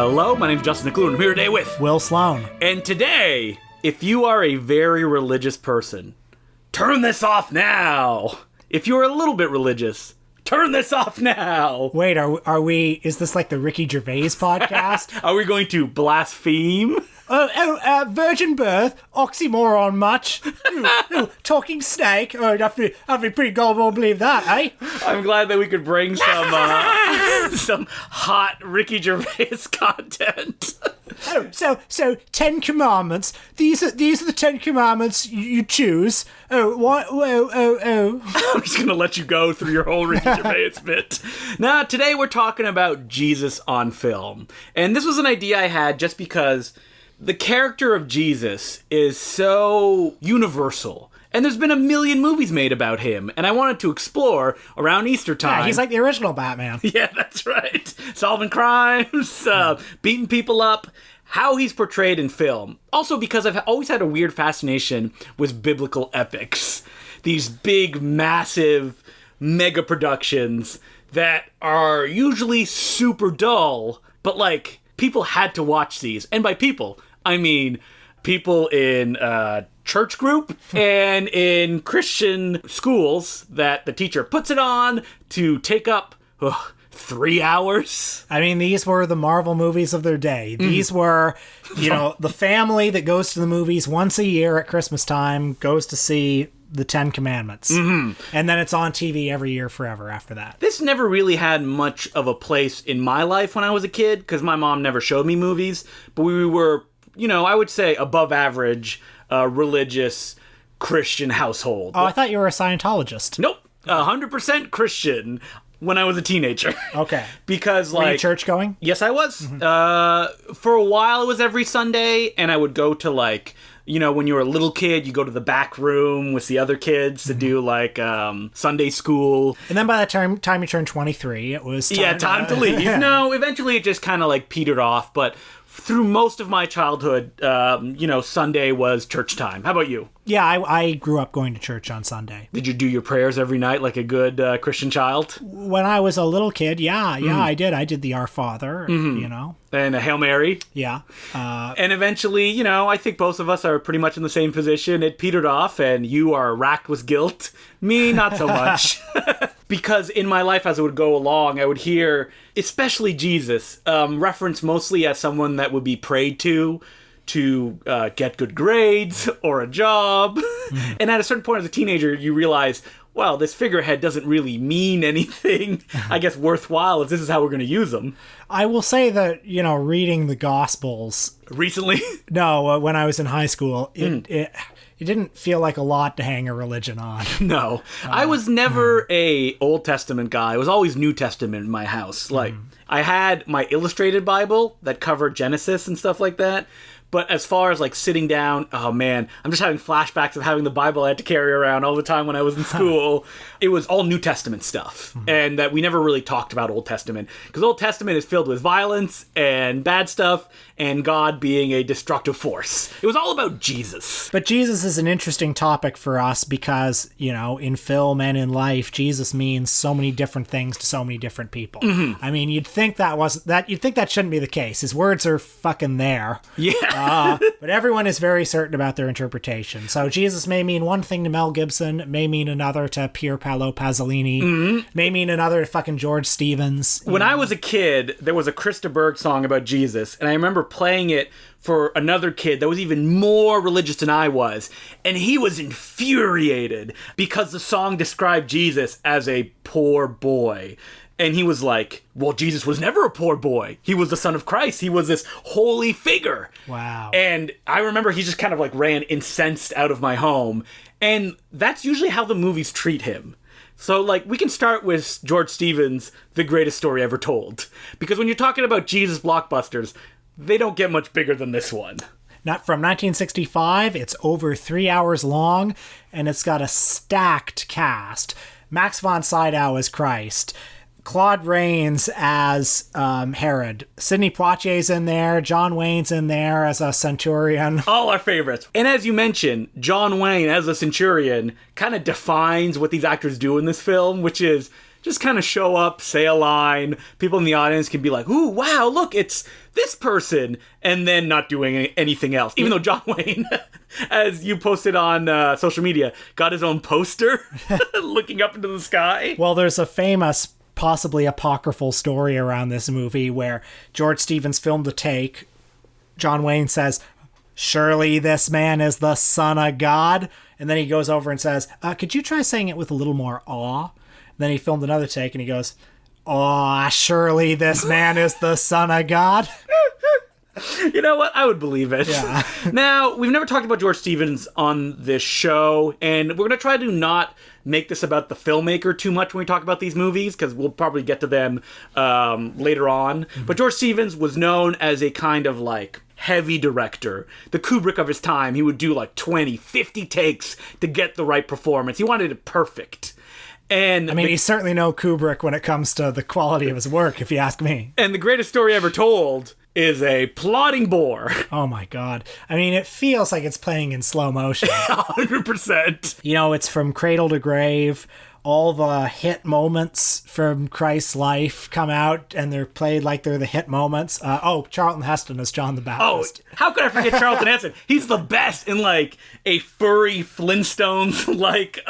Hello, my name's Justin McClure, and I'm here today with Will Sloan. And today, if you are a very religious person, turn this off now. If you're a little bit religious, turn this off now. Wait, are we, is this like the Ricky Gervais podcast? Are we going to blaspheme? Virgin birth, oxymoron much. Talking snake. Oh, I'd be pretty gullible to believe that, eh? I'm glad that we could bring some hot Ricky Gervais content. So 10 commandments. These are the 10 commandments you choose. Oh. I'm just gonna let you go through your whole Ricky Gervais bit. Now, today we're talking about Jesus on film. And this was an idea I had just because the character of Jesus is so universal. And there's been a million movies made about him. And I wanted to explore around Easter time. Yeah, he's like the original Batman. Yeah, that's right. Solving crimes, beating people up. How he's portrayed in film. Also because I've always had a weird fascination with biblical epics. These big, massive mega productions that are usually super dull, but like, people had to watch these. And by people, I mean people in church group and in Christian schools that the teacher puts it on to take up 3 hours. I mean, these were the Marvel movies of their day. These were, the family that goes to the movies once a year at Christmas time goes to see the 10 Commandments. Mm-hmm. And then it's on TV every year forever after that. This never really had much of a place in my life when I was a kid because my mom never showed me movies. But we were, I would say above average religious Christian household. Oh, I thought you were a Scientologist. Nope. 100% Christian. When I was a teenager. Okay. Because, Were you church going? Yes, I was. Mm-hmm. For a while, it was every Sunday, and I would go to, when you were a little kid, you go to the back room with the other kids to do, Sunday school. And then by the time you turned 23, it was time to leave. No, eventually it just kind of, petered off, but through most of my childhood, Sunday was church time. How about you? Yeah, I grew up going to church on Sunday. Did you do your prayers every night like a good Christian child? When I was a little kid, yeah, I did. I did the Our Father, And a Hail Mary. Yeah. And eventually, I think both of us are pretty much in the same position. It petered off, and you are racked with guilt. Me, not so much. Because in my life, as it would go along, I would hear, especially Jesus, referenced mostly as someone that would be prayed to get good grades or a job. Mm-hmm. And at a certain point as a teenager, you realize, well, this figurehead doesn't really mean anything, I guess, worthwhile if this is how we're going to use them. I will say that, reading the Gospels... Recently? No, when I was in high school, it didn't feel like a lot to hang a religion on. No. I was never a Old Testament guy. I was always New Testament in my house. I had my illustrated Bible that covered Genesis and stuff like that. But as far as sitting down, oh man, I'm just having flashbacks of having the Bible I had to carry around all the time when I was in school. It was all New Testament stuff. Mm-hmm. And that we never really talked about Old Testament. Because Old Testament is filled with violence and bad stuff and God being a destructive force. It was all about Jesus. But Jesus is an interesting topic for us because, in film and in life, Jesus means so many different things to so many different people. Mm-hmm. I mean, you'd think that shouldn't be the case. His words are fucking there. Yeah. But everyone is very certain about their interpretation. So Jesus may mean one thing to Mel Gibson, may mean another to Pier Paolo Pasolini, may mean another to fucking George Stevens. When I was a kid, there was a Krista Berg song about Jesus, and I remember playing it for another kid that was even more religious than I was, and he was infuriated because the song described Jesus as a poor boy. And he was like, well, Jesus was never a poor boy. He was the son of Christ. He was this holy figure. Wow. And I remember he just kind of ran incensed out of my home. And that's usually how the movies treat him. So, we can start with George Stevens' The Greatest Story Ever Told. Because when you're talking about Jesus Blockbusters, they don't get much bigger than this one. Not from 1965. It's over 3 hours long, and it's got a stacked cast. Max von Sydow as Christ. Claude Rains as Herod. Sidney Poitier's in there. John Wayne's in there as a centurion. All our favorites. And as you mentioned, John Wayne as a centurion kind of defines what these actors do in this film, which is just kind of show up, say a line. People in the audience can be like, ooh, wow, look, it's this person. And then not doing anything else. Even though John Wayne, as you posted on social media, got his own poster looking up into the sky. Well, there's a famous, possibly apocryphal story around this movie where George Stevens filmed the take. John Wayne says, surely this man is the Son of God. And then he goes over and says, could you try saying it with a little more awe? Then he filmed another take and he goes, aw, surely this man is the Son of God. You know what? I would believe it. Yeah. Now, we've never talked about George Stevens on this show, and we're going to try to not make this about the filmmaker too much when we talk about these movies, because we'll probably get to them later on. Mm-hmm. But George Stevens was known as a kind of like heavy director. The Kubrick of his time, he would do like 20, 50 takes to get the right performance. He wanted it perfect. And I mean, he's certainly no Kubrick when it comes to the quality of his work, if you ask me. And the greatest story ever told is a plodding bore. Oh my God. I mean, it feels like it's playing in slow motion. 100%. You know, it's from cradle to grave. All the hit moments from Christ's life come out, and they're played like they're the hit moments. Charlton Heston is John the Baptist. Oh, how could I forget Charlton Heston? He's the best in like a furry Flintstones like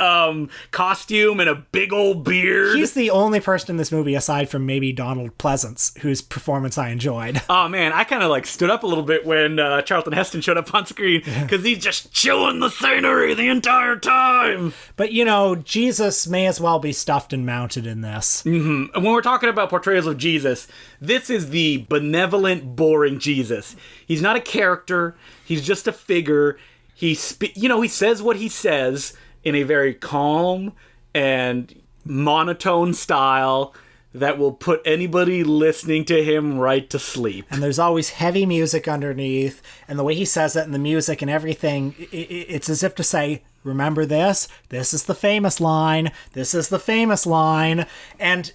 costume and a big old beard. He's the only person in this movie, aside from maybe Donald Pleasance, whose performance I enjoyed. Oh man, I kind of like stood up a little bit when Charlton Heston showed up on screen, because he's just chewing the scenery the entire time. But you know, Jesus may as well be stuffed and mounted in this. Mm-hmm. And when we're talking about portrayals of Jesus, this is the benevolent, boring Jesus. He's not a character. He's just a figure. He says what he says in a very calm and monotone style that will put anybody listening to him right to sleep. And there's always heavy music underneath, and the way he says it and the music and everything, it's as if to say, remember this? This is the famous line. This is the famous line. And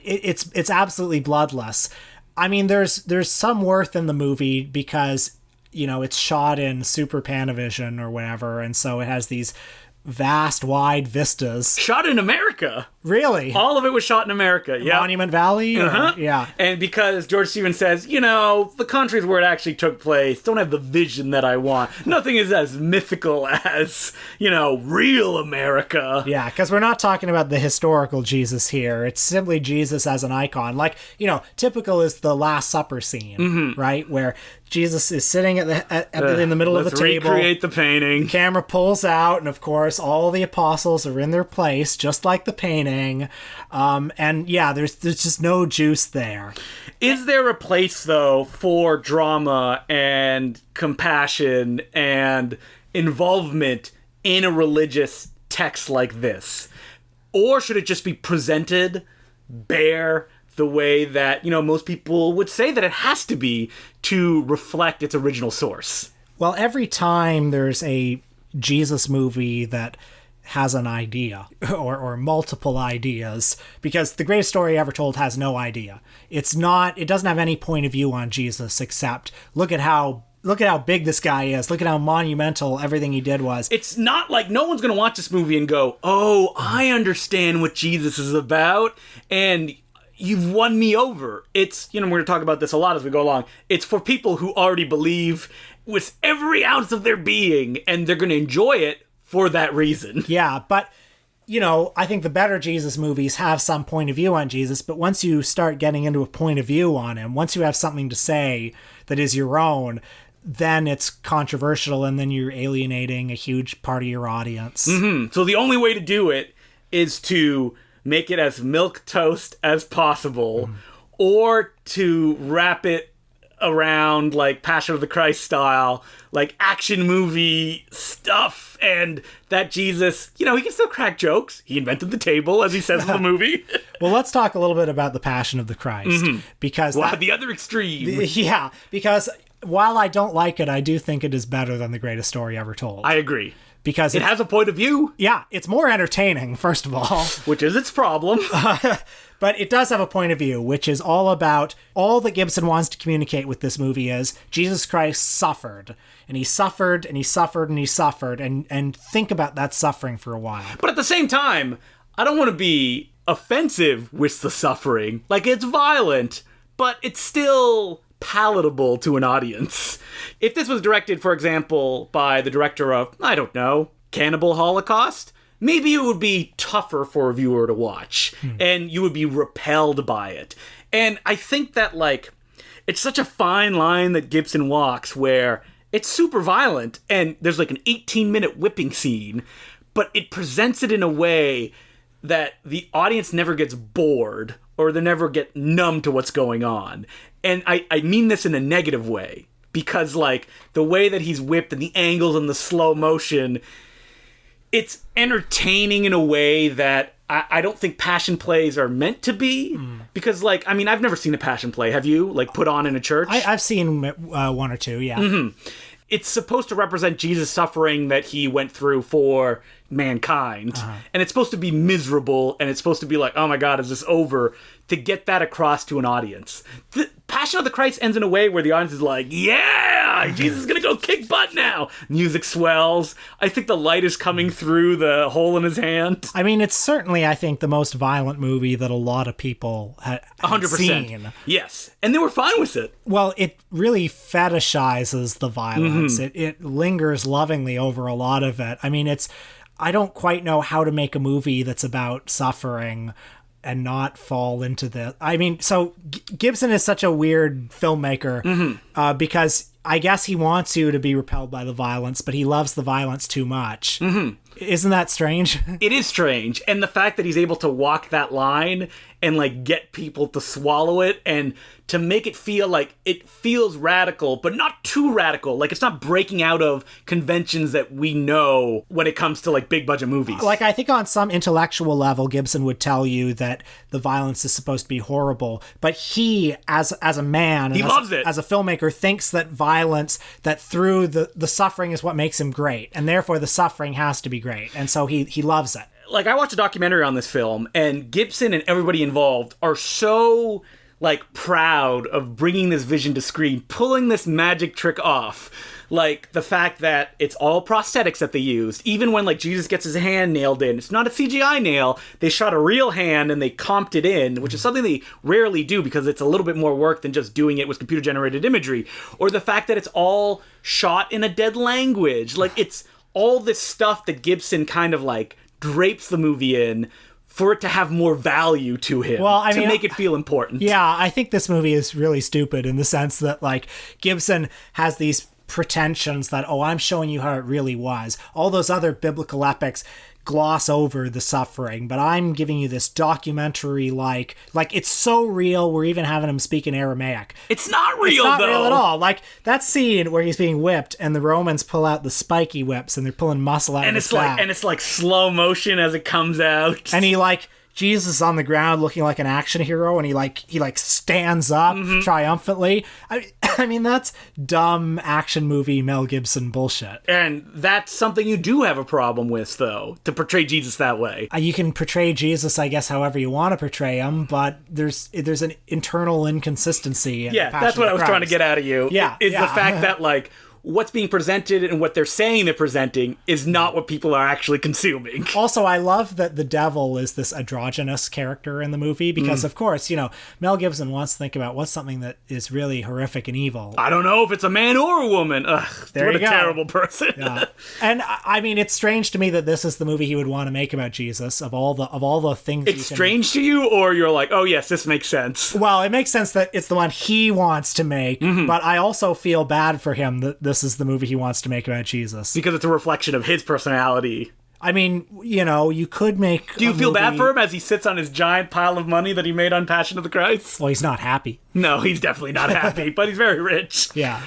it's absolutely bloodless. I mean, there's some worth in the movie because, you know, it's shot in Super Panavision or whatever, and so it has these vast, wide vistas. Shot in America. Really? All of it was shot in America. Yeah. Monument Valley? Uh-huh. Yeah. And because George Stevens says, you know, the countries where it actually took place don't have the vision that I want. Nothing is as mythical as, you know, real America. Yeah, because we're not talking about the historical Jesus here. It's simply Jesus as an icon. Like, you know, typical is the Last Supper scene, right? Where Jesus is sitting in the middle of the table. Let's recreate the painting. The camera pulls out, and of course, all the apostles are in their place, just like the painting. And yeah, there's just no juice there. Is there a place, though, for drama and compassion and involvement in a religious text like this? Or should it just be presented bare the way that, you know, most people would say that it has to be to reflect its original source? Well, every time there's a Jesus movie that has an idea or multiple ideas, because the greatest story ever told has no idea. It doesn't have any point of view on Jesus except look at how big this guy is. Look at how monumental everything he did was. It's not like no one's going to watch this movie and go, oh, I understand what Jesus is about, and you've won me over. It's, you know, we're going to talk about this a lot as we go along. It's for people who already believe with every ounce of their being, and they're going to enjoy it for that reason. Yeah, but, you know, I think the better Jesus movies have some point of view on Jesus, but once you start getting into a point of view on him, once you have something to say that is your own, then it's controversial, and then you're alienating a huge part of your audience. Mm-hmm. So the only way to do it is to make it as milquetoast as possible, or to wrap it around like Passion of the Christ style, like action movie stuff, and that Jesus, you know, he can still crack jokes. He invented the table, as he says in the movie. Well, let's talk a little bit about the Passion of the Christ, because the other extreme. Yeah, because while I don't like it, I do think it is better than the greatest story ever told. I agree. Because it has a point of view. Yeah, it's more entertaining, first of all. Which is its problem. But it does have a point of view, which is all about, all that Gibson wants to communicate with this movie is Jesus Christ suffered. And he suffered, and he suffered, and he suffered. And think about that suffering for a while. But at the same time, I don't want to be offensive with the suffering. Like, it's violent, but it's still palatable to an audience. If this was directed, for example, by the director of, I don't know, Cannibal Holocaust, maybe it would be tougher for a viewer to watch, and you would be repelled by it. And I think that, like, it's such a fine line that Gibson walks where it's super violent, and there's like an 18-minute whipping scene, but it presents it in a way that the audience never gets bored, or they never get numb to what's going on. And I mean this in a negative way, because, like, the way that he's whipped and the angles and the slow motion, it's entertaining in a way that I don't think passion plays are meant to be. Because, like, I mean, I've never seen a passion play. Have you? Like, put on in a church? I've seen one or two, yeah. It's supposed to represent Jesus' suffering that he went through for mankind. And it's supposed to be miserable, and it's supposed to be like, oh my God, is this over? To get that across to an audience. The Passion of the Christ ends in a way where the audience is like, yeah, Jesus is gonna go kick butt now. Music swells. I think the light is coming through the hole in his hand. I mean, it's certainly, I think, the most violent movie that a lot of people had 100%. Seen. Yes. And they were fine with it. Well, it really fetishizes the violence. It lingers lovingly over a lot of it. I mean, I don't quite know how to make a movie that's about suffering and not fall into the... I mean, so Gibson is such a weird filmmaker because I guess he wants you to be repelled by the violence, but he loves the violence too much. Isn't that strange? It is strange. And the fact that he's able to walk that line and, like, get people to swallow it and to make it feel like it feels radical, but not too radical. Like, it's not breaking out of conventions that we know when it comes to, like, big budget movies. Like, I think on some intellectual level, Gibson would tell you that the violence is supposed to be horrible, but he, as a man, he loves it. As a filmmaker, thinks that violence, that through the suffering is what makes him great, and therefore the suffering has to be great, and so he loves it. Like, I watched a documentary on this film, and Gibson and everybody involved are so, like, proud of bringing this vision to screen, pulling this magic trick off. Like, the fact that it's all prosthetics that they used. Even when, like, Jesus gets his hand nailed in, it's not a CGI nail. They shot a real hand and they comped it in, which is something they rarely do because it's a little bit more work than just doing it with computer-generated imagery. Or the fact that it's all shot in a dead language. Like, it's all this stuff that Gibson kind of, like, drapes the movie in for it to have more value to him. Well, I mean, to make it feel important. Yeah, I think this movie is really stupid in the sense that, like, Gibson has these pretensions that, oh, I'm showing you how it really was. All those other biblical epics gloss over the suffering, but I'm giving you this documentary like it's so real we're even having him speak in Aramaic. It's not real, though. It's not real at all. Like, that scene where he's being whipped and the Romans pull out the spiky whips and they're pulling muscle out of his back. And it's like slow motion as it comes out. And he, like, Jesus is on the ground looking like an action hero, and he stands up triumphantly. I mean, that's dumb action movie Mel Gibson bullshit. And that's something you do have a problem with, though, to portray Jesus that way. You can portray Jesus, I guess, however you want to portray him, but there's an internal inconsistency. Yeah, that's what I was trying to get out of you. Yeah, is the fact that, like, what's being presented and what they're saying they're presenting is not what people are actually consuming. Also, I love that the devil is this androgynous character in the movie because, of course, you know, Mel Gibson wants to think about what's something that is really horrific and evil. I don't know if it's a man or a woman. Ugh, what a terrible person. Yeah. And I mean, it's strange to me that this is the movie he would want to make about Jesus of all the things. It's strange to you, or you're like, oh yes, this makes sense. Well, it makes sense that it's the one he wants to make, but I also feel bad for him that this is the movie he wants to make about Jesus. Because it's a reflection of his personality. I mean, you know, you could make... Do you feel bad for him as he sits on his giant pile of money that he made on Passion of the Christ? Well, he's not happy. No, he's definitely not happy, but he's very rich. Yeah.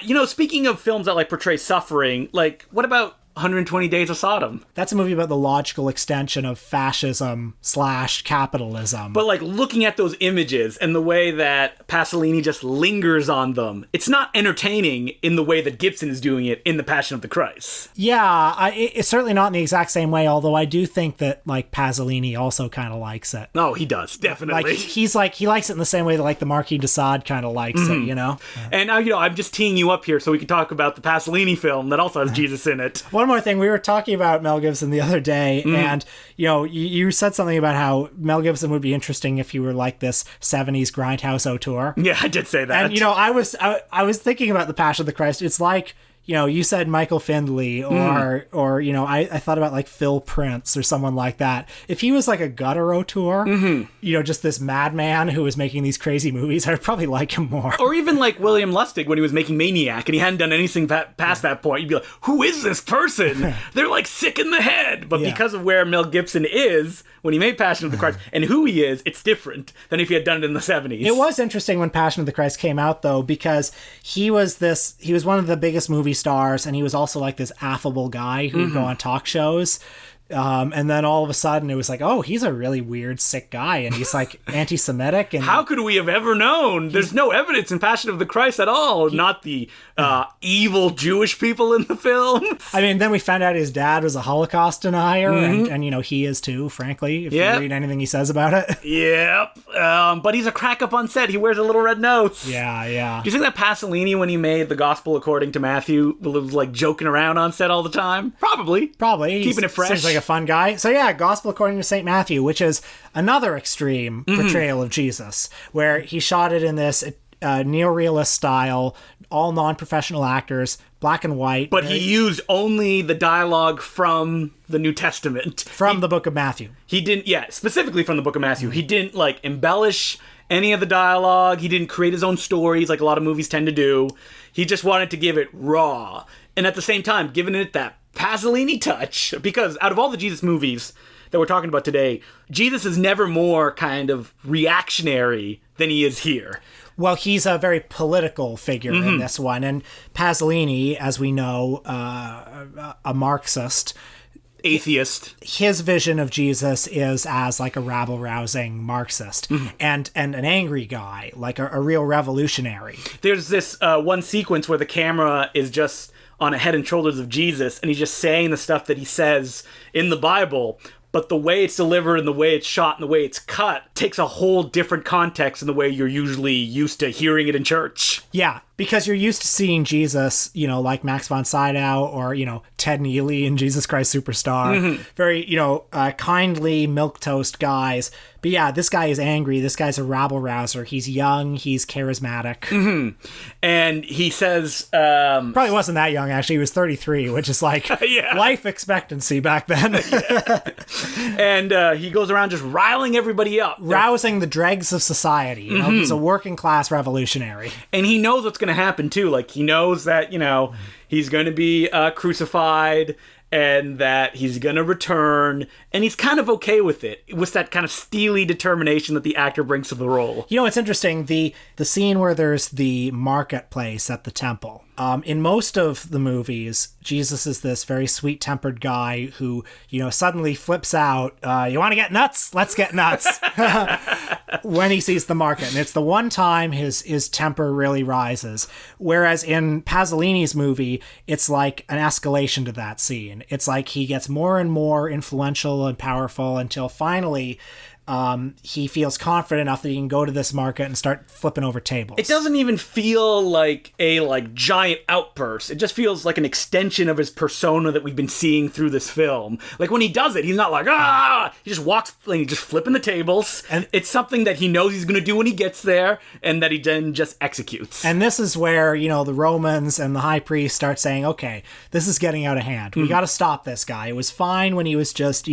You know, speaking of films that, like, portray suffering, like, what about 120 Days of Sodom? That's a movie about the logical extension of fascism / capitalism. But, like, looking at those images and the way that Pasolini just lingers on them, it's not entertaining in the way that Gibson is doing it in The Passion of the Christ. Yeah, it's certainly not in the exact same way, although I do think that, like, Pasolini also kind of likes it. Oh, he does, definitely. Like, he likes it in the same way that, like, the Marquis de Sade kind of likes it, you know? And, you know, I'm just teeing you up here so we can talk about the Pasolini film that also has Jesus in it. One of more thing. We were talking about Mel Gibson the other day, and you said something about how Mel Gibson would be interesting if he were like this 70s grindhouse auteur. Yeah, I did say that. And I was thinking about the Passion of the Christ. It's like, you said Michael Findlay or I thought about like Phil Prince or someone like that. If he was like a gutter auteur, just this madman who was making these crazy movies, I'd probably like him more. Or even like William Lustig when he was making Maniac and he hadn't done anything past that point. You'd be like, who is this person? They're like sick in the head. But because of where Mel Gibson is when he made Passion of the Christ and who he is, it's different than if he had done it in the 70s. It was interesting when Passion of the Christ came out, though, because he was one of the biggest movie stars, and he was also like this affable guy who would go on talk shows. And then all of a sudden it was like, oh, he's a really weird, sick guy, and he's like anti-Semitic. And how could we have ever known? There's no evidence in Passion of the Christ at all. Not the evil Jewish people in the film. I mean, then we found out his dad was a Holocaust denier, and he is too, frankly, if you read anything he says about it. Yep. But he's a crack up on set. He wears a little red nose. Yeah. Do you think that Pasolini, when he made The Gospel According to Matthew, was like joking around on set all the time? Probably. Keeping it fresh. Seems like a fun guy. So yeah, Gospel According to St. Matthew, which is another extreme portrayal of Jesus, where he shot it in this neorealist style, all non-professional actors, black and white. But he used only the dialogue from the New Testament. From the book of Matthew. He didn't, specifically from the book of Matthew. He didn't like embellish any of the dialogue. He didn't create his own stories like a lot of movies tend to do. He just wanted to give it raw. And at the same time, giving it that Pasolini touch, because out of all the Jesus movies that we're talking about today, Jesus is never more kind of reactionary than he is here. Well, he's a very political figure in this one, and Pasolini, as we know, a Marxist, atheist. His vision of Jesus is as like a rabble-rousing Marxist and an angry guy, like a real revolutionary. There's this one sequence where the camera is just on a head and shoulders of Jesus, and he's just saying the stuff that he says in the Bible, but the way it's delivered and the way it's shot and the way it's cut takes a whole different context than the way you're usually used to hearing it in church. Yeah, because you're used to seeing Jesus, like Max von Sydow or, Ted Neely in Jesus Christ Superstar. Very, kindly milquetoast guys. But yeah, this guy is angry. This guy's a rabble-rouser. He's young. He's charismatic. And he says... probably wasn't that young, actually. He was 33, which is like life expectancy back then. And he goes around just riling everybody up. Rousing the dregs of society. He's a working-class revolutionary. And he knows what's going to happen, too. Like, he knows that, he's going to be crucified and that he's going to return, and he's kind of okay with it, with that kind of steely determination that the actor brings to the role. It's interesting, the scene where there's the marketplace at the temple. In most of the movies, Jesus is this very sweet-tempered guy who, suddenly flips out, you want to get nuts? Let's get nuts. When he sees the market. And it's the one time his temper really rises. Whereas in Pasolini's movie, it's like an escalation to that scene. It's like he gets more and more influential and powerful until finally... he feels confident enough that he can go to this market and start flipping over tables. It doesn't even feel like a giant outburst. It just feels like an extension of his persona that we've been seeing through this film. Like when he does it, he's not like, ah! He just walks, and he's just flipping the tables. And it's something that he knows he's going to do when he gets there, and that he then just executes. And this is where, the Romans and the high priest start saying, okay, this is getting out of hand. We got to stop this guy. It was fine when he was just,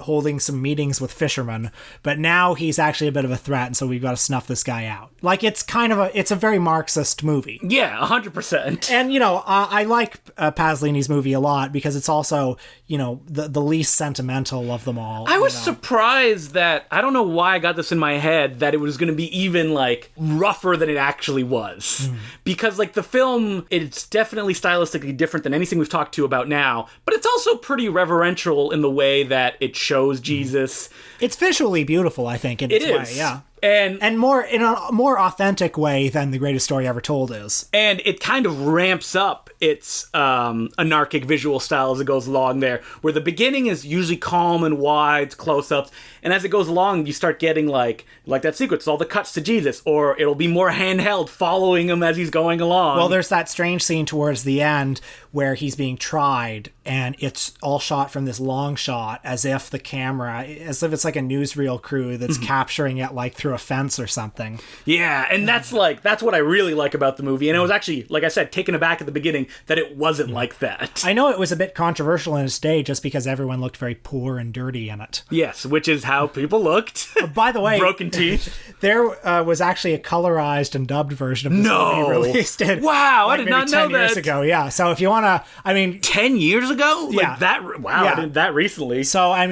holding some meetings with fishermen, but now he's actually a bit of a threat, and so we've got to snuff this guy out. Like, it's a very Marxist movie. Yeah, 100%. And, I like Pasolini's movie a lot because it's also, the least sentimental of them all. I was surprised that, I don't know why I got this in my head, that it was going to be even, rougher than it actually was. Because, the film, it's definitely stylistically different than anything we've talked to about now, but it's also pretty reverential in the way that it shows Jesus. It's visually beautiful, I think, in its way, yeah. And more in a more authentic way than The Greatest Story Ever Told is. And it kind of ramps up its anarchic visual style as it goes along there, where the beginning is usually calm and wide, close-ups, and as it goes along, you start getting like that sequence, all the cuts to Jesus, or it'll be more handheld, following him as he's going along. Well, there's that strange scene towards the end where he's being tried, and it's all shot from this long shot, as if it's like a newsreel crew that's capturing it like through a fence or something. Yeah, and that's what I really like about the movie, and it was actually, like I said, taken aback at the beginning that it wasn't like that. I know it was a bit controversial in its day just because everyone looked very poor and dirty in it. Yes, which is how people looked. By the way, broken teeth. There was actually a colorized and dubbed version of this movie released. Wow, I did not know 10 years ago. Yeah, so if you want to, 10 years ago? Yeah. I did that recently. So, I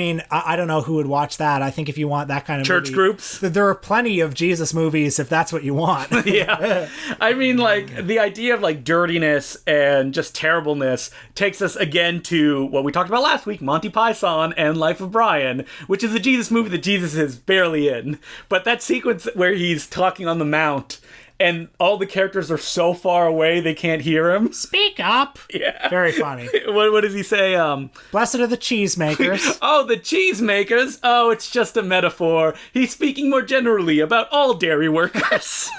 don't know who would watch that. I think if you want that kind of church movie, groups. There are plenty of Jesus movies if that's what you want. Yeah. The idea of dirtiness and just terribleness takes us again to what we talked about last week, Monty Python and Life of Brian, which is a Jesus movie that Jesus is barely in. But that sequence where he's talking on the Mount and all the characters are so far away they can't hear him. Speak up. Yeah. Very funny. What does he say? Blessed are the cheesemakers. Oh, the cheesemakers? Oh, it's just a metaphor. He's speaking more generally about all dairy workers.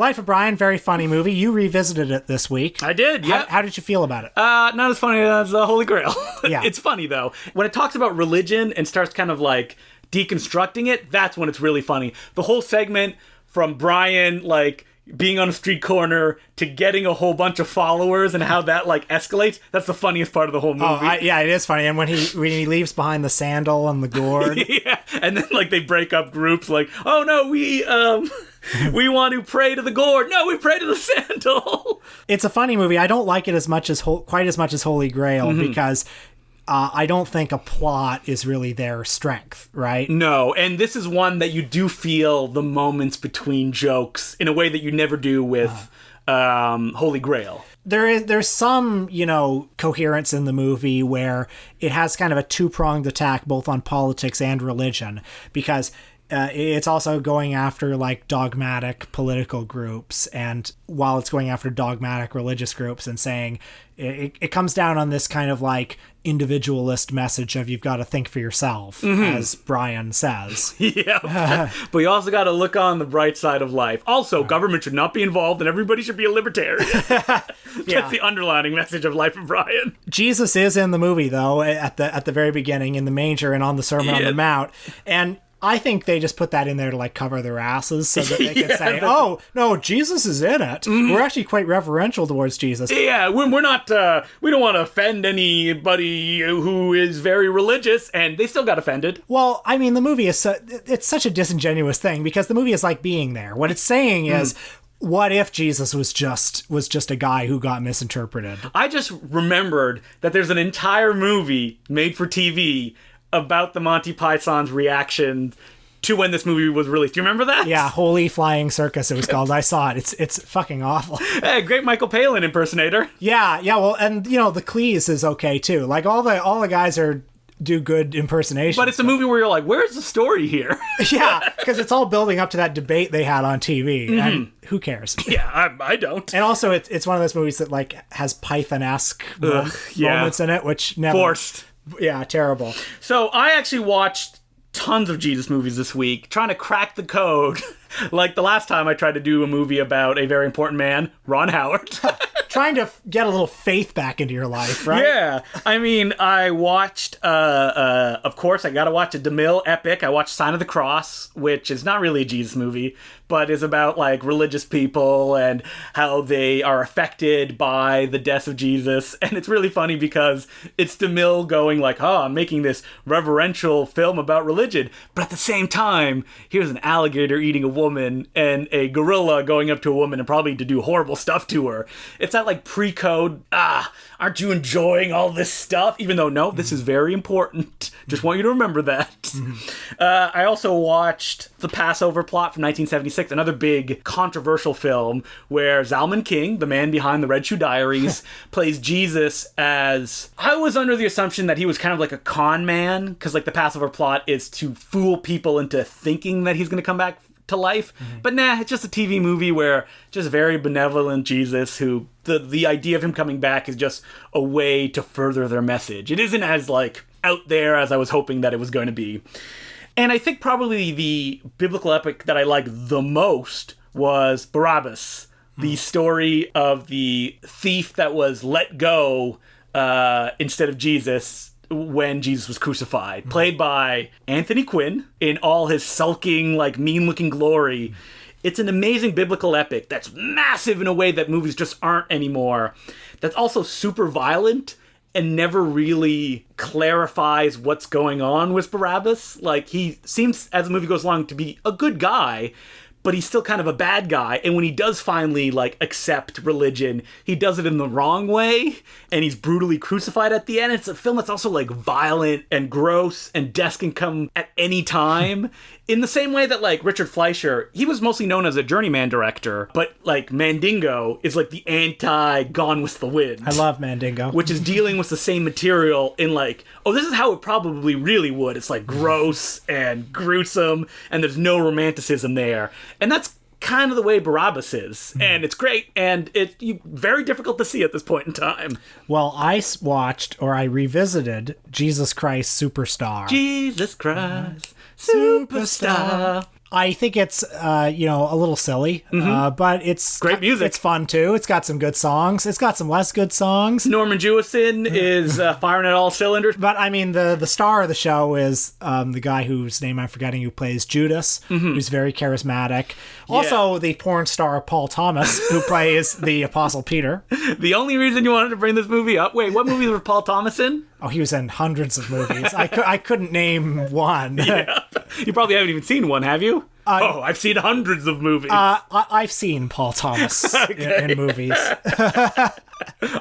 Life of Brian, very funny movie. You revisited it this week. I did, yeah. How did you feel about it? Not as funny as the Holy Grail. Yeah. It's funny, though. When it talks about religion and starts kind of deconstructing it, that's when it's really funny. The whole segment from Brian, being on a street corner to getting a whole bunch of followers and how that escalates, that's the funniest part of the whole movie. Yeah, it is funny. And when he leaves behind the sandal and the gourd. Yeah, and then they break up groups oh no, we want to pray to the gourd. No, we pray to the sandal. It's a funny movie. I don't like it quite as much as Holy Grail because I don't think a plot is really their strength, right? No, and this is one that you do feel the moments between jokes in a way that you never do with Holy Grail. There's some, coherence in the movie where it has kind of a two-pronged attack both on politics and religion, because it's also going after dogmatic political groups, and while it's going after dogmatic religious groups and saying it comes down on this kind of individualist message of you've got to think for yourself, as Brian says. Yeah, but you also got to look on the bright side of life. Also, government should not be involved and everybody should be a libertarian. That's the underlining message of Life of Brian. Jesus is in the movie, though, at the very beginning in the manger and on the Sermon on the Mount, and I think they just put that in there to cover their asses so that they can say, "Oh no, Jesus is in it." We're actually quite reverential towards Jesus. Yeah, we're not. We don't want to offend anybody who is very religious, and they still got offended. Well, the movie is it's such a disingenuous thing because the movie is like being there. What it's saying is, what if Jesus was just a guy who got misinterpreted? I just remembered that there's an entire movie made for TV about the Monty Python's reaction to when this movie was released. Do you remember that? Yeah, Holy Flying Circus it was called. I saw it. It's fucking awful. Hey, great Michael Palin impersonator. Yeah, well, and the Cleese is okay too. All the guys do good impersonations. But it's a movie where you're where's the story here? Yeah, because it's all building up to that debate they had on TV, and who cares? Yeah, I don't. And also, it's one of those movies that has Python-esque moments in it, which never forced. Yeah, terrible. So I actually watched tons of Jesus movies this week, trying to crack the code. The last time I tried to do a movie about a very important man, Ron Howard. Trying to get a little faith back into your life, right? Yeah. I watched, of course, I gotta watch a DeMille epic. I watched Sign of the Cross, which is not really a Jesus movie, but is about religious people and how they are affected by the death of Jesus. And it's really funny because it's DeMille going I'm making this reverential film about religion, but at the same time, here's an alligator eating a woman and a gorilla going up to a woman and probably to do horrible stuff to her. It's that pre-code, aren't you enjoying all this stuff? Even though, no, this is very important. Just want you to remember that. I also watched The Passover Plot from 1976, another big controversial film where Zalman King, the man behind the Red Shoe Diaries, plays Jesus as... I was under the assumption that he was kind of a con man, because the Passover Plot is to fool people into thinking that he's going to come back to life. But nah, it's just a TV movie where just very benevolent Jesus who the idea of him coming back is just a way to further their message. It isn't as like out there as I was hoping that it was going to be. And I think probably the biblical epic that I like the most was Barabbas, the story of the thief that was let go instead of Jesus when Jesus was crucified, played by Anthony Quinn in all his sulking, like mean-looking glory. It's an amazing biblical epic that's massive in a way that movies just aren't anymore. That's also super violent and never really clarifies what's going on with Barabbas. Like, he seems, as the movie goes along, to be a good guy, but he's still kind of a bad guy. And when he does finally, like, accept religion, he does it in the wrong way, and he's brutally crucified at the end. It's a film that's also, like, violent and gross, and death can come at any time. In the same way that, like, Richard Fleischer, he was mostly known as a journeyman director, but, like, Mandingo is, like, the anti-Gone with the Wind. I love Mandingo. Which is dealing with the same material in, like, oh, this is how it probably really would. It's, like, gross and gruesome, and there's no romanticism there. And that's kind of the way Barabbas is. And it's great, and it's very difficult to see at this point in time. Well, I watched, or I revisited, Jesus Christ Superstar. Jesus Christ Superstar. I think it's, a little silly, but it's great music. It's fun too. It's got some good songs. It's got some less good songs. Norman Jewison is firing at all cylinders. But I mean, the star of the show is the guy whose name I'm forgetting, who plays Judas, who's very charismatic. Also, the porn star Paul Thomas, who plays the Apostle Peter. The only reason you wanted to bring this movie up. Wait, what movie was Paul Thomas in? Oh, he was in hundreds of movies. I couldn't name one. Yeah. You probably haven't even seen one, have you? I've seen hundreds of movies. I've seen Paul Thomas in movies.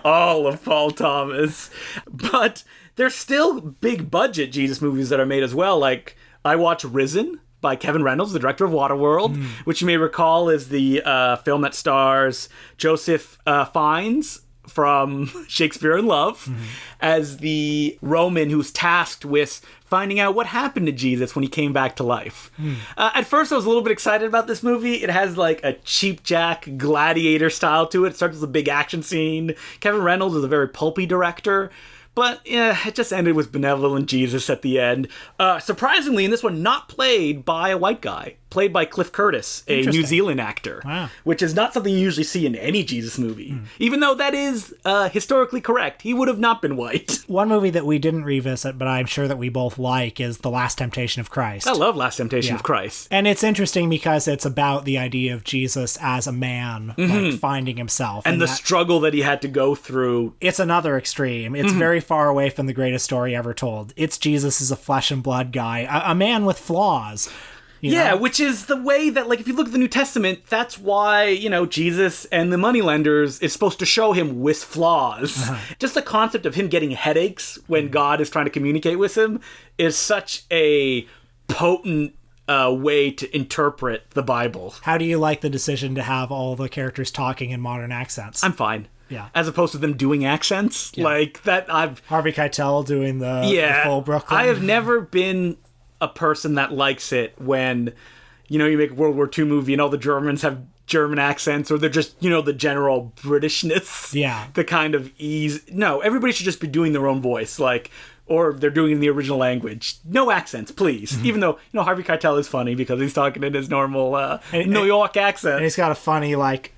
All of Paul Thomas. But there's still big budget Jesus movies that are made as well. Like, I watch Risen by Kevin Reynolds, the director of Waterworld, which you may recall is the film that stars Joseph Fiennes from Shakespeare in Love as the Roman who's tasked with finding out what happened to Jesus when he came back to life. At first, I was a little bit excited about this movie. It has like a Cheap Jack gladiator style to it. It starts with a big action scene. Kevin Reynolds is a very pulpy director. But yeah, it just ended with benevolent Jesus at the end. Surprisingly, in this one, not played by a white guy. Played by Cliff Curtis, a New Zealand actor. Wow. Which is not something you usually see in any Jesus movie. Even though that is historically correct. He would have not been white. One movie that we didn't revisit, but I'm sure that we both like, is The Last Temptation of Christ. I love Last Temptation of Christ. And it's interesting because it's about the idea of Jesus as a man, like finding himself. And the struggle that he had to go through. It's another extreme. It's very far away from the greatest story ever told. It's Jesus as a flesh and blood guy, a man with flaws. You know? Which is the way that, like, if you look at the New Testament, that's why, Jesus and the moneylenders is supposed to show him with flaws. Just the concept of him getting headaches when God is trying to communicate with him is such a potent way to interpret the Bible. How do you like the decision to have all the characters talking in modern accents? I'm fine. Yeah. As opposed to them doing accents. Yeah. Like, that Harvey Keitel doing the full Brooklyn. I have never been a person that likes it when, you make a World War II movie and all the Germans have German accents, or they're just, the general Britishness. Yeah. The kind of ease. No, everybody should just be doing their own voice, or they're doing it in the original language. No accents, please. Even though, Harvey Keitel is funny because he's talking in his normal New York accent. And he's got a funny,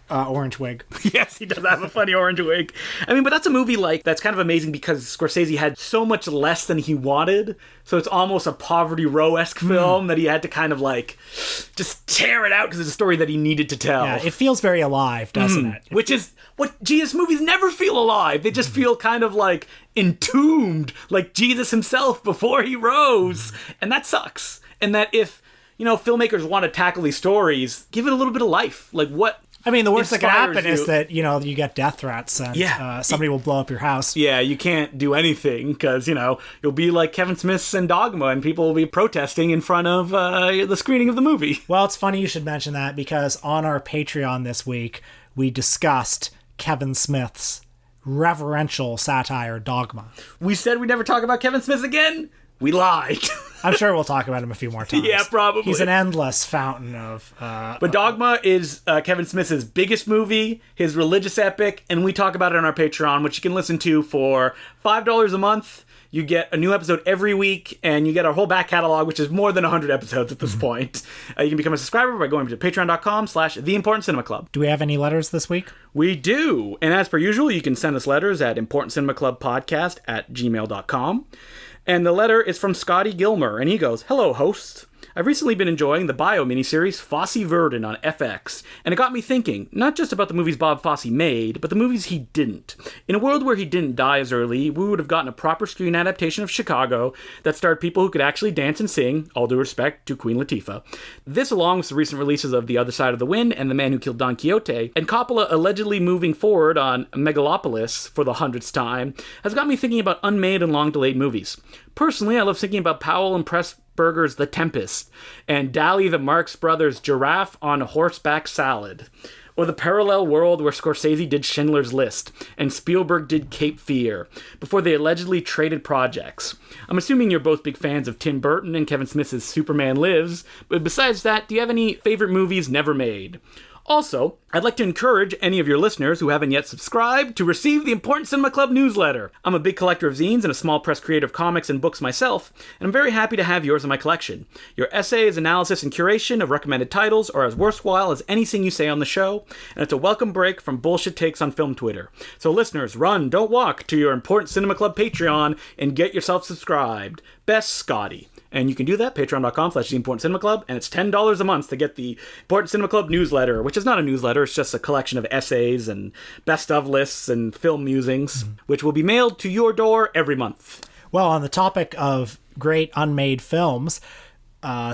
orange wig. Yes, he does have a funny orange wig. I mean, but that's a movie, that's kind of amazing because Scorsese had so much less than he wanted. So it's almost a Poverty Row-esque film that he had to kind of, just tear it out because it's a story that he needed to tell. Yeah, it feels very alive, doesn't it? Which is what Jesus movies never feel alive. They just feel kind of, entombed, like Jesus himself before he rose. And that sucks. And that if, filmmakers want to tackle these stories, give it a little bit of life. I mean, the worst that can happen is that, you get death threats and somebody will blow up your house. Yeah, you can't do anything because, you'll be like Kevin Smith's in Dogma and people will be protesting in front of the screening of the movie. Well, it's funny you should mention that because on our Patreon this week, we discussed Kevin Smith's reverential satire Dogma. We said we'd never talk about Kevin Smith again. We lied. I'm sure we'll talk about him a few more times. Yeah, probably. He's an endless fountain of... But Dogma is Kevin Smith's biggest movie, his religious epic, and we talk about it on our Patreon, which you can listen to for $5 a month. You get a new episode every week, and you get our whole back catalog, which is more than 100 episodes at this point. You can become a subscriber by going to patreon.com/theimportantcinemaclub. Do we have any letters this week? We do. And as per usual, you can send us letters at importantcinemaclubpodcast@gmail.com. And the letter is from Scotty Gilmer, and he goes, "Hello, hosts. I've recently been enjoying the bio miniseries Fosse Verdon on FX, and it got me thinking, not just about the movies Bob Fosse made, but the movies he didn't. In a world where he didn't die as early, we would have gotten a proper screen adaptation of Chicago that starred people who could actually dance and sing, all due respect to Queen Latifah. This, along with the recent releases of The Other Side of the Wind and The Man Who Killed Don Quixote, and Coppola allegedly moving forward on Megalopolis for the 100th time, has got me thinking about unmade and long-delayed movies. Personally, I love thinking about Powell and Pressburger's The Tempest, and Dali the Marx Brothers' Giraffe on Horseback Salad, or the parallel world where Scorsese did Schindler's List, and Spielberg did Cape Fear, before they allegedly traded projects. I'm assuming you're both big fans of Tim Burton and Kevin Smith's Superman Lives, but besides that, do you have any favorite movies never made? Also, I'd like to encourage any of your listeners who haven't yet subscribed to receive the Important Cinema Club newsletter. I'm a big collector of zines and a small press creator of comics and books myself, and I'm very happy to have yours in my collection. Your essays, analysis, and curation of recommended titles are as worthwhile as anything you say on the show, and it's a welcome break from bullshit takes on film Twitter. So listeners, run, don't walk to your Important Cinema Club Patreon and get yourself subscribed. Best, Scotty. And you can do that, patreon.com/theimportantcinemaclub, and it's $10 a month to get the Important Cinema Club newsletter, which is not a newsletter, it's just a collection of essays and best-of lists and film musings, which will be mailed to your door every month. Well, on the topic of great unmade films,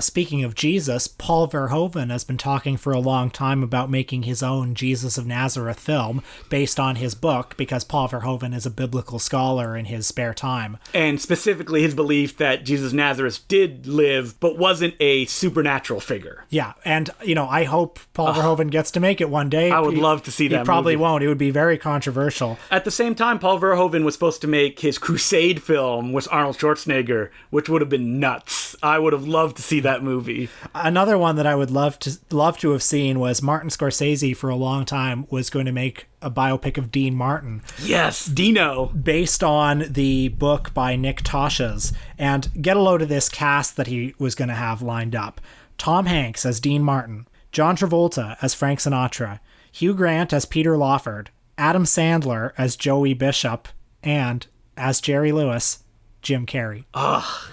speaking of Jesus, Paul Verhoeven has been talking for a long time about making his own Jesus of Nazareth film based on his book, because Paul Verhoeven is a biblical scholar in his spare time. And specifically his belief that Jesus of Nazareth did live, but wasn't a supernatural figure. Yeah, and, I hope Paul Verhoeven gets to make it one day. I would love to see that He probably movie. won't. It would be very controversial. At the same time, Paul Verhoeven was supposed to make his Crusade film with Arnold Schwarzenegger, which would have been nuts. I would have loved to see that movie. Another one that I would love to have seen was Martin Scorsese for a long time was going to make a biopic of Dean Martin. Yes, Dino. Based on the book by Nick Tosches. And get a load of this cast that he was going to have lined up. Tom Hanks as Dean Martin, John Travolta as Frank Sinatra, Hugh Grant as Peter Lawford, Adam Sandler as Joey Bishop, and as Jerry Lewis, Jim Carrey. Ugh.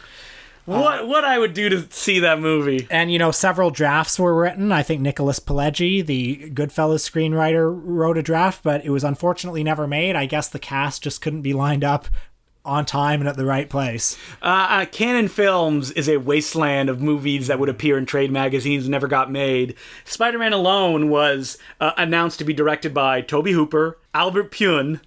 What I would do to see that movie. And, several drafts were written. I think Nicholas Pileggi, the Goodfellas screenwriter, wrote a draft, but it was unfortunately never made. I guess the cast just couldn't be lined up on time and at the right place. Canon Films is a wasteland of movies that would appear in trade magazines and never got made. Spider-Man alone was announced to be directed by Tobe Hooper, Albert Pyun,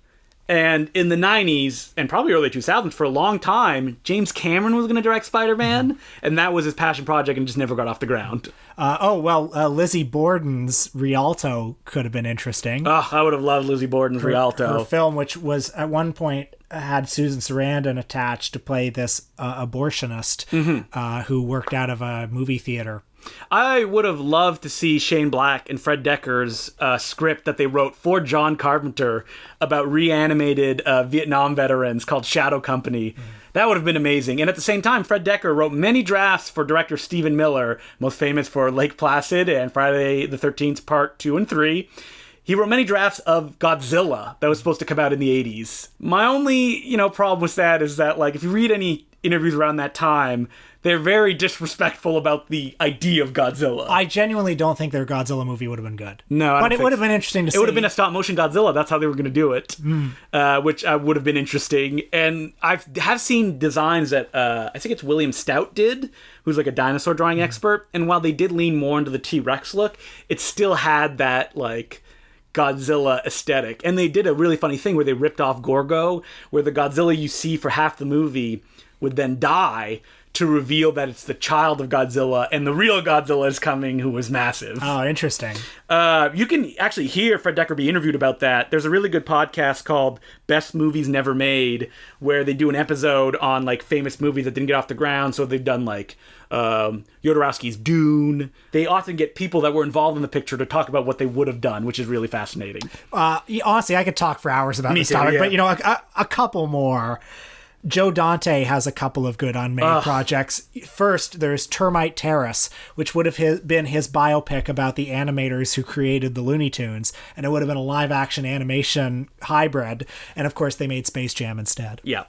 and in the 90s, and probably early 2000s, for a long time, James Cameron was going to direct Spider-Man, and that was his passion project and just never got off the ground. Lizzie Borden's Rialto could have been interesting. I would have loved Lizzie Borden's Rialto. Her film, which was at one point had Susan Sarandon attached to play this abortionist who worked out of a movie theater. I would have loved to see Shane Black and Fred Decker's script that they wrote for John Carpenter about reanimated Vietnam veterans called Shadow Company. That would have been amazing. And at the same time, Fred Decker wrote many drafts for director Stephen Miller, most famous for Lake Placid and Friday the 13th Part 2 and 3. He wrote many drafts of Godzilla that was supposed to come out in the 80s. My only, problem with that is that, if you read any interviews around that time, they're very disrespectful about the idea of Godzilla. I genuinely don't think their Godzilla movie would have been good. No, but it would have been interesting to see. It would have been a stop-motion Godzilla. That's how they were going to do it, which would have been interesting. And I have seen designs that I think it's William Stout did, who's like a dinosaur drawing expert. And while they did lean more into the T-Rex look, it still had that, Godzilla aesthetic. And they did a really funny thing where they ripped off Gorgo, where the Godzilla you see for half the movie would then die to reveal that it's the child of Godzilla, and the real Godzilla is coming, who was massive. Oh, interesting. You can actually hear Fred Dekker be interviewed about that. There's a really good podcast called Best Movies Never Made, where they do an episode on like famous movies that didn't get off the ground. So they've done like Jodorowsky's Dune. They often get people that were involved in the picture to talk about what they would have done, which is really fascinating. Honestly, I could talk for hours about this too, topic, yeah. but you know, a couple more. Joe Dante has a couple of good unmade projects. First, there's Termite Terrace, which would have been his biopic about the animators who created the Looney Tunes, and it would have been a live-action animation hybrid. And of course, they made Space Jam instead. Yeah.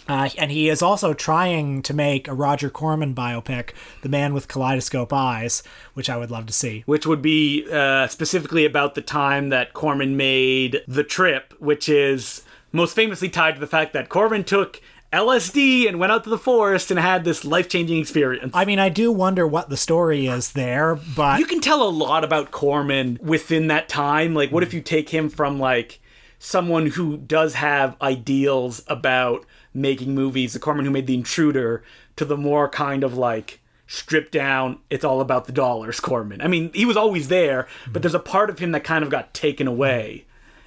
And he is also trying to make a Roger Corman biopic, The Man with Kaleidoscope Eyes, which I would love to see. Which would be specifically about the time that Corman made The Trip, which is most famously tied to the fact that Corman took LSD and went out to the forest and had this life-changing experience. I mean, I do wonder what the story is there, but... You can tell a lot about Corman within that time. Like, what if you take him from, like, someone who does have ideals about making movies, the Corman who made The Intruder, to the more kind of, like, stripped down, it's all about the dollars Corman. I mean, he was always there, but there's a part of him that kind of got taken away.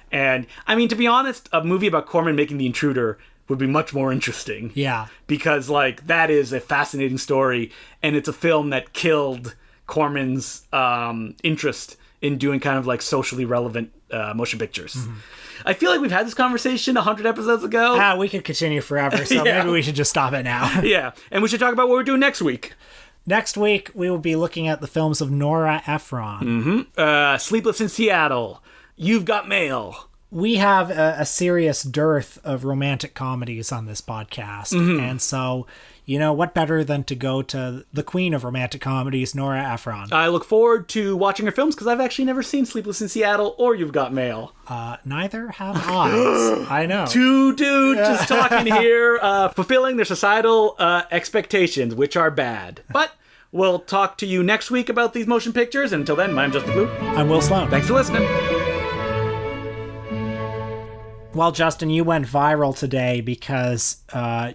And, I mean, to be honest, a movie about Corman making The Intruder would be much more interesting. Yeah. Because, like, that is a fascinating story, and it's a film that killed Corman's interest in doing kind of, like, socially relevant motion pictures. Mm-hmm. I feel like we've had this conversation 100 episodes ago. We could continue forever, so maybe we should just stop it now. Yeah, and we should talk about what we're doing next week. Next week, we will be looking at the films of Nora Ephron. Mm-hmm. Sleepless in Seattle. You've Got Mail. We have a serious dearth of romantic comedies on this podcast. Mm-hmm. And so, you know, what better than to go to the queen of romantic comedies, Nora Ephron. I look forward to watching her films because I've actually never seen Sleepless in Seattle or You've Got Mail. Neither have I. I know. Two dudes just talking here, fulfilling their societal expectations, which are bad. But we'll talk to you next week about these motion pictures. And until then, my name's Justin Blue. I'm Will Sloan. Thanks for listening. Well, Justin, you went viral today because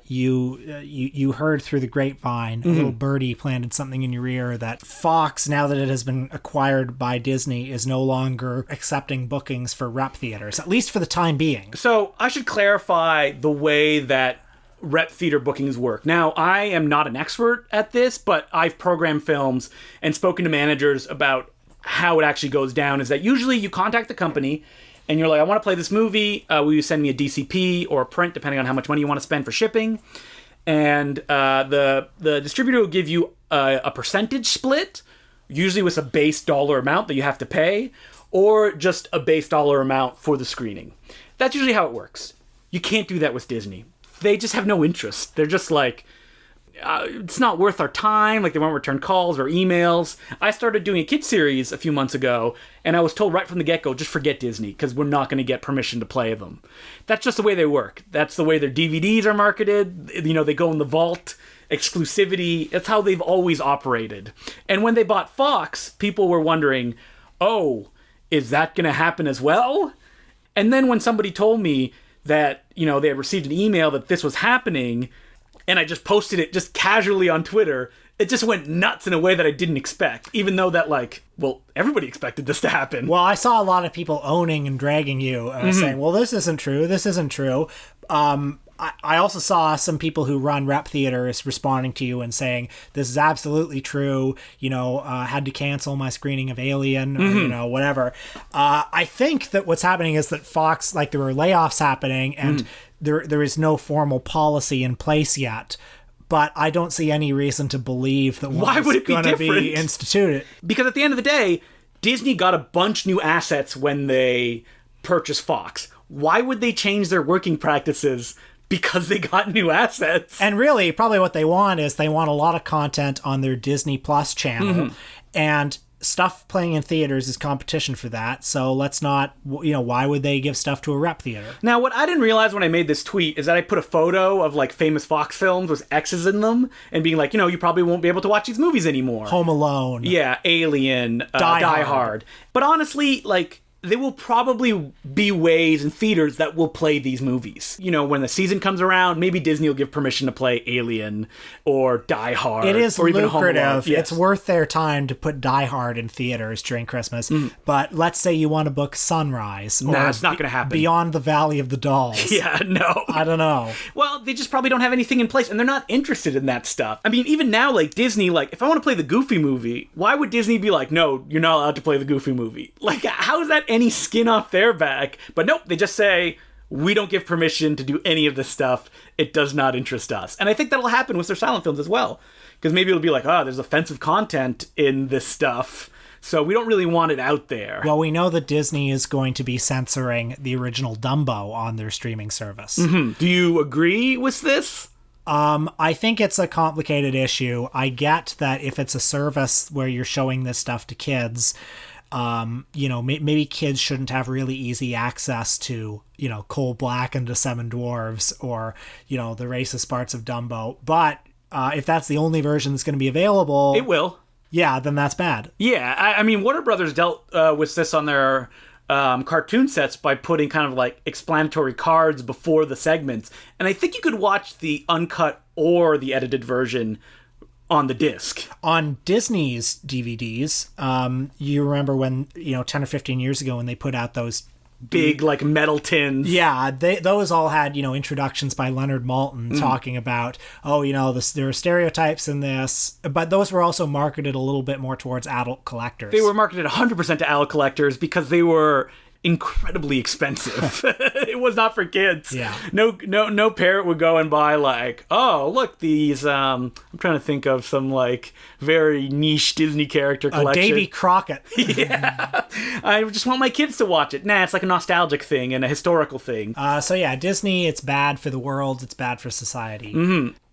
you heard through the grapevine, a little birdie planted something in your ear that Fox, now that it has been acquired by Disney, is no longer accepting bookings for rep theaters, at least for the time being. So I should clarify the way that rep theater bookings work. Now, I am not an expert at this, but I've programmed films and spoken to managers about how it actually goes down, is that usually you contact the company and you're like, I want to play this movie. Will you send me a DCP or a print, depending on how much money you want to spend for shipping? And the distributor will give you a percentage split, usually with a base dollar amount that you have to pay, or just a base dollar amount for the screening. That's usually how it works. You can't do that with Disney. They just have no interest. They're just like, it's not worth our time. Like, they won't return calls or emails. I started doing a kids series a few months ago, and I was told right from the get-go, just forget Disney, because we're not going to get permission to play them. That's just the way they work. That's the way their DVDs are marketed. You know, they go in the vault. Exclusivity. That's how they've always operated. And when they bought Fox, people were wondering, oh, is that going to happen as well? And then when somebody told me that, you know, they had received an email that this was happening, and I just posted it just casually on Twitter, it just went nuts in a way that I didn't expect, even though that, like, well, everybody expected this to happen. Well, I saw a lot of people owning and dragging you, saying, well, this isn't true, this isn't true. I also saw some people who run rep theaters responding to you and saying, this is absolutely true, you know, had to cancel my screening of Alien, or, you know, whatever. I think that what's happening is that Fox, like, there were layoffs happening, and there is no formal policy in place yet. But I don't see any reason to believe that why would it going to be instituted. Because at the end of the day, Disney got a bunch new assets when they purchased Fox. Why would they change their working practices because they got new assets? And really, probably what they want is they want a lot of content on their Disney Plus channel. And stuff playing in theaters is competition for that. So let's not, you know, why would they give stuff to a rep theater? Now, what I didn't realize when I made this tweet is that I put a photo of, like, famous Fox films with X's in them and being like, you know, you probably won't be able to watch these movies anymore. Home Alone. Yeah, Alien, Die Hard. But honestly, like, there will probably be ways in theaters that will play these movies. You know, when the season comes around, maybe Disney will give permission to play Alien or Die Hard. It is or even lucrative. Yes. It's worth their time to put Die Hard in theaters during Christmas. But let's say you want to book Sunrise. Nah, it's not going to happen. Beyond the Valley of the Dolls. Yeah, no. I don't know. Well, they just probably don't have anything in place, and they're not interested in that stuff. I mean, even now, like, Disney, like, if I want to play the Goofy movie, why would Disney be like, no, you're not allowed to play the Goofy movie? Like, how is that any skin off their back? But nope, they just say, we don't give permission to do any of this stuff. It does not interest us. And I think that'll happen with their silent films as well. Because maybe it'll be like, there's offensive content in this stuff, so we don't really want it out there. Well, we know that Disney is going to be censoring the original Dumbo on their streaming service. Mm-hmm. Do you agree with this? I think it's a complicated issue. I get that if it's a service where you're showing this stuff to kids, maybe kids shouldn't have really easy access to, Coal Black and the Seven Dwarves or, the racist parts of Dumbo. But if that's the only version that's going to be available... It will. Yeah, then that's bad. Yeah, I mean, Warner Brothers dealt with this on their cartoon sets by putting kind of like explanatory cards before the segments. And I think you could watch the uncut or the edited version on the disc. On Disney's DVDs, you remember when, 10 or 15 years ago when they put out those big like metal tins. Yeah, those all had, introductions by Leonard Maltin talking about, there are stereotypes in this, but those were also marketed a little bit more towards adult collectors. They were marketed 100% to adult collectors because they were incredibly expensive. It was not for kids. Yeah. No parent would go and buy like, oh, look, these I'm trying to think of some like very niche Disney character collection. Davy Crockett. Yeah. I just want my kids to watch it. Nah, it's like a nostalgic thing and a historical thing. So yeah, Disney, it's bad for the world, it's bad for society. Mm-hmm.